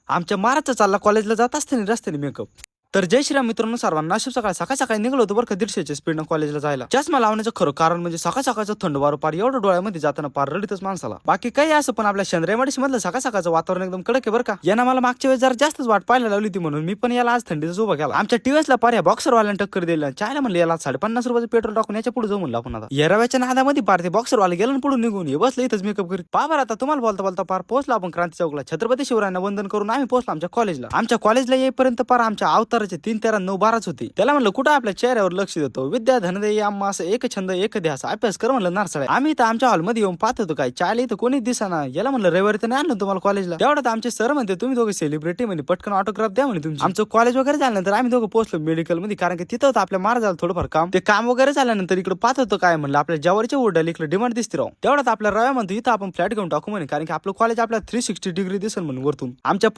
आमच्या माराचा चालला कॉलेजला जात असताना रस्त्याने मेकअप. तर जय श्रीराम मित्रांनो सर्वांना. नाशिक सकाळी सकाळी निघलो होतो बरं का 150च्या स्पीडनं कॉलेजला जायला. चष्मा लावण्याचं खरं कारण म्हणजे सकाळचं थंड वारं पार एवढं डोळ्यामध्ये जाताना पार रडीतच माणसाला. बाकी काही असं पण आपल्या चंद्रेमाडीशी मधलं सकाळचं वातावरण एकदम कडक आहे बरं का. यानं मला मागच्या वेळेस जरा जास्तच वाट पाहायला लावली होती म्हणून मी पण याला आज थंडीचा उभा केला. आमच्या टीव्हीसला पार या बॉक्सरवाल्यानं टक्कर दिला. चायला म्हणलं याला 50 रुपयाचं पेट्रोल टाकून याच्या पुढे जाऊ म्हणलं आपण आता. येराव्याच्या नादामध्ये पार ते बॉक्सरवाले गेलं पुढे निघून हे बसलं इथंच मेकअप करीत. पाबर आता तुम्हाला बोलता बोलता पार पोहोचला आपण क्रांती चौकला. छत्रपती शिवरायांना वंदन करून आम्ही पोहोचलो आमच्या कॉलेजला. आमच्या कॉलेजला येईपर्यंत पार आमच्या अवताराचे 3 13 9 12च होती. त्याला म्हणलं कुठं आपल्या चेहऱ्यावर लक्ष देतो. विद्या धनदेय आम्हा असं एक छंद एक ध्यास अभ्यास कर म्हणलं नारसाळे. आम्ही तर आमच्या हॉलमध्ये येऊन पाहत होतो काय चायला इथं कोणीच दिसाना. याला म्हणलं रविवारी तर नाही आणलं तुम्हाला कॉलेजला. तेवढ्यात आमचे सर म्हणते तुम्ही दोघे सेलिब्रिटी म्हणे पटकन ऑटोग्राफ द्या म्हणे तुमची. आमचं कॉलेज वगैरे झाल्यानंतर आम्ही दोघं पोहोचलो मेडिकल मध्ये कारण की तिथं होतं आपल्या महाराजाला थोडंफार काम. ते काम वगैरे झाल्यानंतर इकडे पाहत होतो काय म्हणलं आपल्या जवारीच्या ओरडाला इकडे डिमांड दिसते राव. तेवढ्यात आपल्या रव्या म्हणतो इथं आपण फ्लॅट घेऊन टाकू म्हणे कारण की आपलं कॉलेज आपल्या 360 डिग्री दिसेल म्हणून वरतून. आमच्या